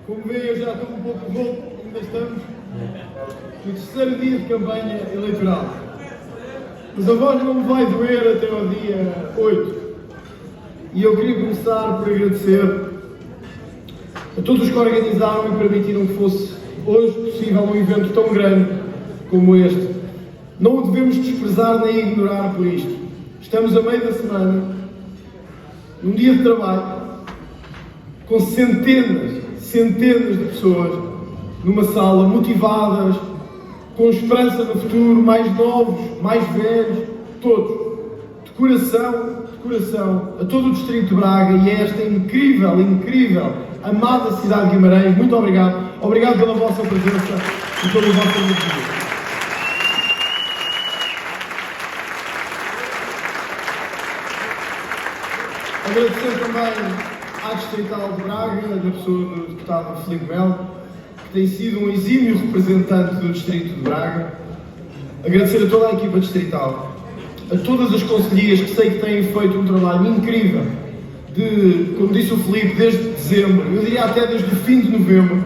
Como veem, eu já estou um pouco rouco, ainda estamos no terceiro dia de campanha eleitoral. Mas a voz não me vai doer até ao dia 8. E eu queria começar por agradecer a todos os que organizaram e permitiram que fosse hoje possível um evento tão grande como este. Não o devemos desprezar nem ignorar por isto. Estamos a meio da semana, num dia de trabalho, com centenas de pessoas numa sala, motivadas, com esperança no futuro, mais novos, mais velhos, todos. De coração, a todo o Distrito de Braga e a esta incrível, amada cidade de Guimarães, muito obrigado. Obrigado pela vossa presença e pela vossa energia. Agradecer também à Distrital de Braga, da pessoa do deputado Filipe Melo, que tem sido um exímio representante do Distrito de Braga. Agradecer a toda a equipa distrital, a todas as conselheiras que sei que têm feito um trabalho incrível, como disse o Filipe, desde dezembro, eu diria até desde o fim de novembro,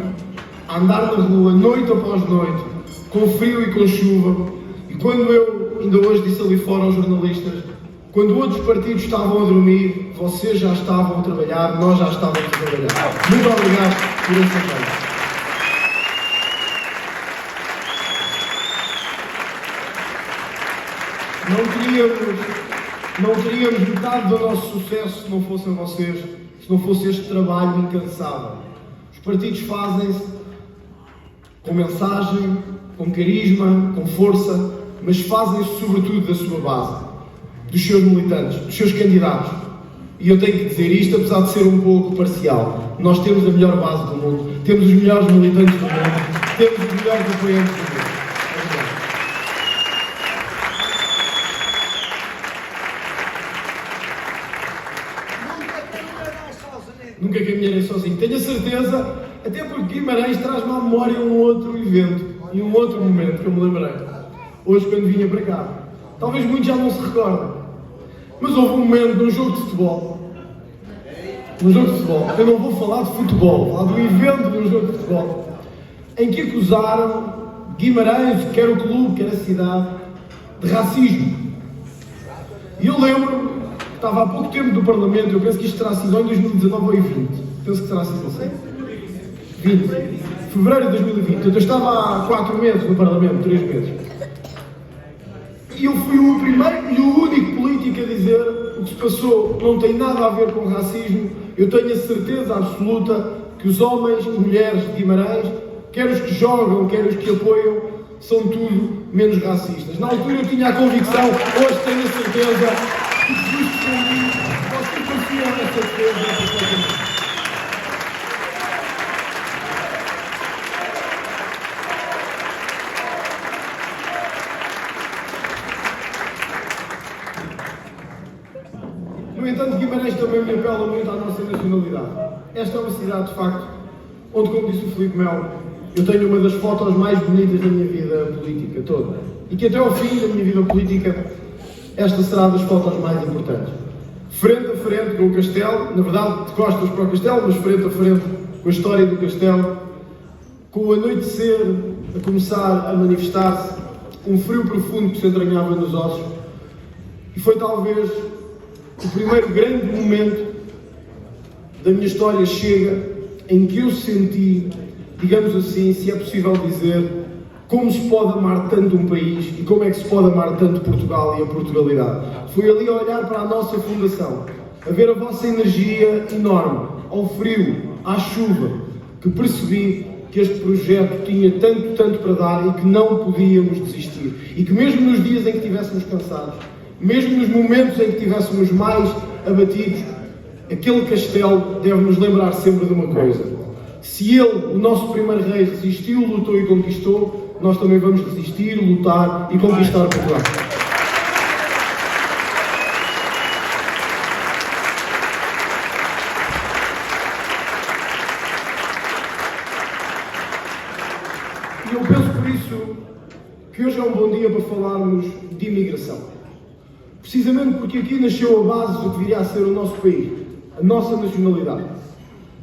a andar na rua, noite após noite, com frio e com chuva. E quando eu, ainda hoje disse ali fora aos jornalistas, quando outros partidos estavam a dormir, vocês já estavam a trabalhar, nós já estávamos a trabalhar. Muito obrigado por esse apoio. Não teríamos metade do nosso sucesso se não fossem vocês, se não fosse este trabalho incansável. Os partidos fazem-se com mensagem, com carisma, com força, mas fazem-se sobretudo da sua base, dos seus militantes, dos seus candidatos. E eu tenho que dizer isto, apesar de ser um pouco parcial. Nós temos a melhor base do mundo, temos os melhores militantes do mundo, temos os melhores apoiantes do mundo. Nunca caminharei sozinho. Tenho a certeza, até porque Guimarães traz-me à memória um outro evento e um outro momento que eu me lembrei. Hoje, quando vinha para cá. Talvez muitos já não se recordem. Mas houve um momento num jogo de futebol. Eu não vou falar de futebol, vou falar do evento de um jogo de futebol. Em que acusaram Guimarães, quer o clube, quer a cidade, de racismo. E eu lembro, estava há pouco tempo do Parlamento, eu penso que isto terá sido em 2019 ou em 20. Penso que terá sido assim. 20. Fevereiro de 2020. Eu estava há 4 meses no Parlamento, 3 meses. E eu fui o primeiro e o único político a dizer o que se passou não tem nada a ver com racismo. Eu tenho a certeza absoluta que os homens e mulheres de Guimarães, quer os que jogam, quer os que apoiam, são tudo menos racistas. Na altura eu tinha a convicção, hoje tenho a certeza que justo por mim, vocês confiam nessa certeza. No entanto, Guimarães também me apela muito à nossa nacionalidade. Esta é uma cidade, de facto, onde, como disse o Filipe Melo, eu tenho uma das fotos mais bonitas da minha vida política toda. E que até ao fim da minha vida política, esta será das fotos mais importantes. Frente a frente com o castelo, na verdade de costas para o castelo, mas frente a frente com a história do castelo, com o anoitecer a começar a manifestar-se, um frio profundo que se entranhava nos ossos. E foi talvez o primeiro grande momento da minha história chega em que eu senti, digamos assim, se é possível dizer, como se pode amar tanto um país e como é que se pode amar tanto Portugal e a Portugalidade. Fui ali a olhar para a nossa fundação, a ver a vossa energia enorme, ao frio, à chuva, que percebi que este projeto tinha tanto para dar e que não podíamos desistir. E que mesmo nos dias em que estivéssemos cansados, mesmo nos momentos em que estivéssemos mais abatidos, aquele castelo deve nos lembrar sempre de uma coisa. Se ele, o nosso primeiro rei, resistiu, lutou e conquistou, nós também vamos resistir, lutar e conquistar Portugal. E eu penso por isso que hoje é um bom dia para falarmos de imigração. Precisamente porque aqui nasceu a base do que viria a ser o nosso país, a nossa nacionalidade.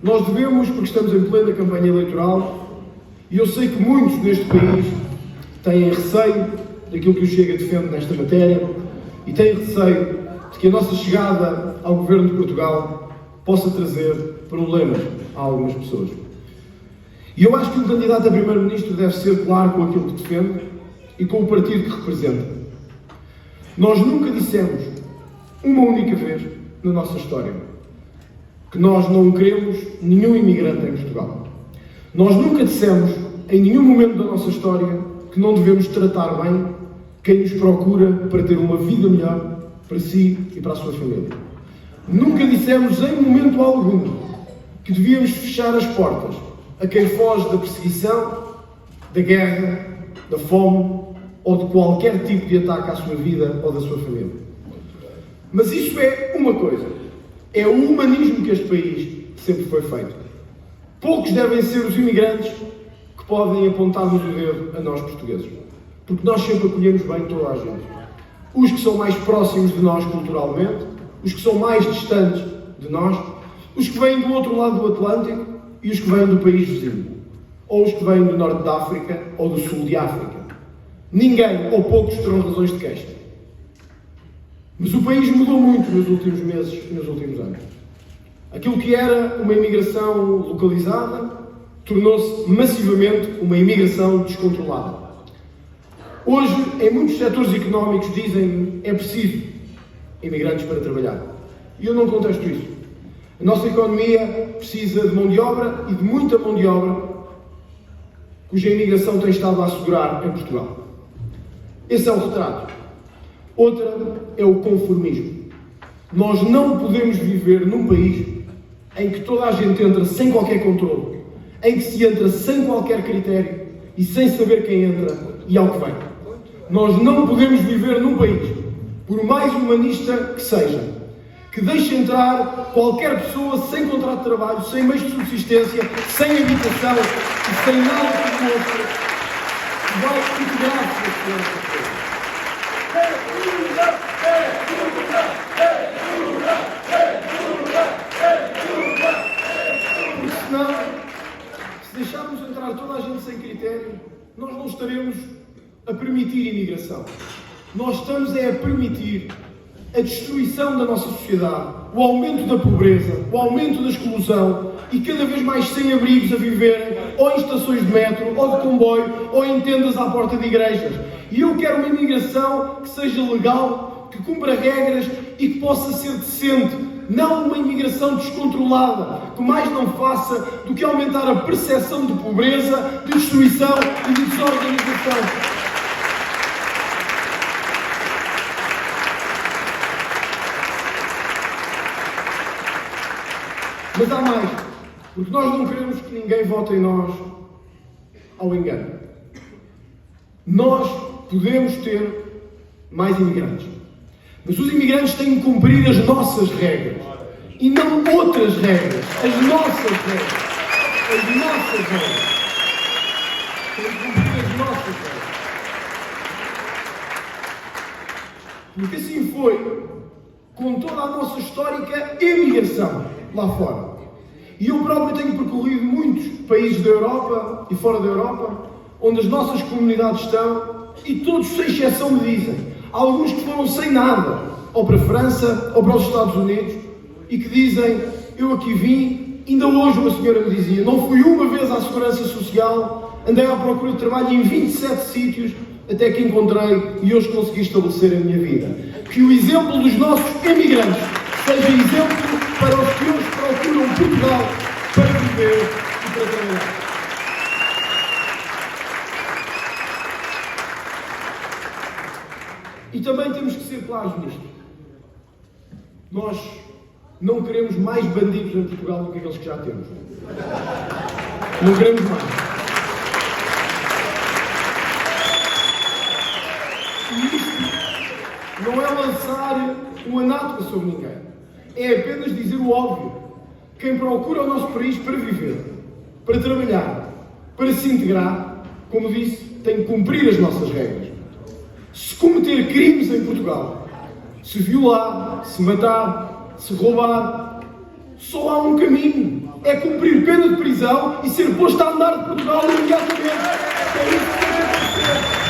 Nós devemos, porque estamos em plena campanha eleitoral, e eu sei que muitos neste país têm receio daquilo que o Chega defende nesta matéria e têm receio de que a nossa chegada ao governo de Portugal possa trazer problemas a algumas pessoas. E eu acho que um candidato a primeiro-ministro deve ser claro com aquilo que defende e com o partido que representa. Nós nunca dissemos, uma única vez na nossa história, que nós não queremos nenhum imigrante em Portugal. Nós nunca dissemos, em nenhum momento da nossa história, que não devemos tratar bem quem nos procura para ter uma vida melhor para si e para a sua família. Nunca dissemos, em momento algum, que devíamos fechar as portas a quem foge da perseguição, da guerra, da fome ou de qualquer tipo de ataque à sua vida ou da sua família. Mas isso é uma coisa. É o humanismo que este país sempre foi feito. Poucos devem ser os imigrantes que podem apontar-nos o dedo a nós portugueses. Porque nós sempre acolhemos bem toda a gente. Os que são mais próximos de nós culturalmente, os que são mais distantes de nós, os que vêm do outro lado do Atlântico e os que vêm do país vizinho. Ou os que vêm do norte da África ou do sul de África. Ninguém ou poucos terão razões de queixa. Mas o país mudou muito nos últimos meses e nos últimos anos. Aquilo que era uma imigração localizada tornou-se massivamente uma imigração descontrolada. Hoje, em muitos setores económicos, dizem que é preciso imigrantes para trabalhar. E eu não contesto isso. A nossa economia precisa de mão de obra e de muita mão de obra cuja imigração tem estado a assegurar em Portugal. Esse é o retrato. Outra é o conformismo. Nós não podemos viver num país em que toda a gente entra sem qualquer controle, em que se entra sem qualquer critério e sem saber quem entra e ao que vem. Nós não podemos viver num país, por mais humanista que seja, que deixe entrar qualquer pessoa sem contrato de trabalho, sem meios de subsistência, sem habitação e sem nada que demonstre que vai integrar-se neste país. Porque senão, se deixarmos entrar toda a gente sem critério, nós não estaremos a permitir imigração. Nós estamos a permitir a destruição da nossa sociedade, o aumento da pobreza, o aumento da exclusão e cada vez mais sem-abrigos a viverem ou em estações de metro, ou de comboio, ou em tendas à porta de igrejas. E eu quero uma imigração que seja legal, que cumpra regras e que possa ser decente. Não uma imigração descontrolada, que mais não faça do que aumentar a percepção de pobreza, de destruição e de desorganização. Mas há mais, porque nós não queremos que ninguém vote em nós ao engano. Nós podemos ter mais imigrantes, mas os imigrantes têm que cumprir as nossas regras e não outras regras, as nossas regras. As nossas regras. Têm que cumprir as nossas regras. Porque assim foi com toda a nossa histórica imigração lá fora. E eu próprio tenho percorrido muitos países da Europa e fora da Europa, onde as nossas comunidades estão, e todos, sem exceção, me dizem, há alguns que foram sem nada, ou para a França, ou para os Estados Unidos, e que dizem, eu aqui vim, ainda hoje uma senhora me dizia, não fui uma vez à Segurança Social, andei à procura de trabalho em 27 sítios, até que encontrei e hoje consegui estabelecer a minha vida. Que o exemplo dos nossos imigrantes seja exemplo para os que hoje procuram Portugal para viver e para trabalhar. E também temos que ser claros nisto. Nós não queremos mais bandidos em Portugal do que aqueles que já temos. Não queremos mais. E isto não é lançar um anátema sobre ninguém. É apenas dizer o óbvio. Quem procura o nosso país para viver, para trabalhar, para se integrar, como disse, tem que cumprir as nossas regras. Se cometer crimes em Portugal, se violar, se matar, se roubar, só há um caminho. é cumprir pena de prisão e ser posto a andar de Portugal imediatamente. É isso que deve acontecer.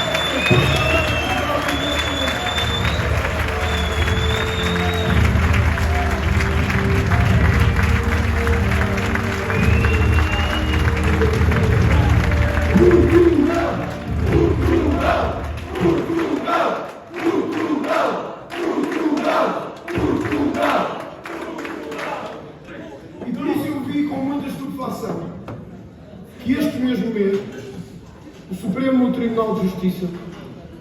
E por isso eu vi com muita estupefação que este mesmo mês o Supremo Tribunal de Justiça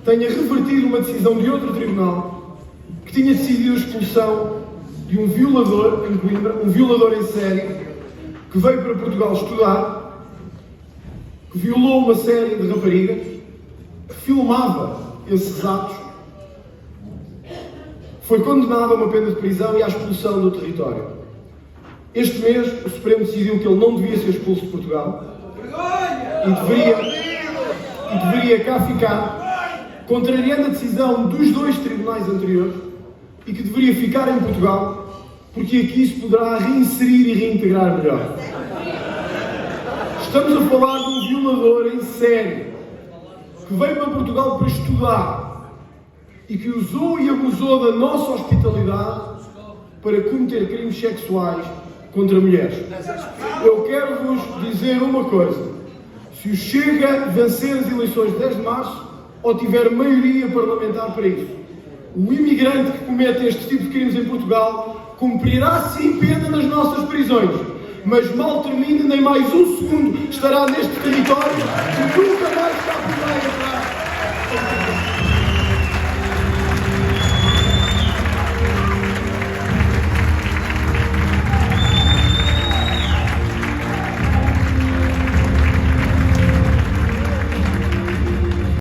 tenha revertido uma decisão de outro tribunal que tinha decidido a expulsão de um violador em Coimbra, um violador em série, que veio para Portugal estudar, que violou uma série de raparigas, que filmava esses atos, foi condenado a uma pena de prisão e à expulsão do território. Este mês, o Supremo decidiu que ele não devia ser expulso de Portugal e deveria cá ficar, contrariando a decisão dos dois tribunais anteriores, e que deveria ficar em Portugal, porque aqui se poderá reinserir e reintegrar melhor. Estamos a falar de um violador em série, que veio para Portugal para estudar e que usou e abusou da nossa hospitalidade para cometer crimes sexuais contra mulheres. Eu quero-vos dizer uma coisa: se o Chega vencer as eleições de 10 de março ou tiver maioria parlamentar para isso, o imigrante que comete este tipo de crimes em Portugal cumprirá sim pena nas nossas prisões, mas mal termine, nem mais um segundo estará neste território e nunca mais cá poderá entrar.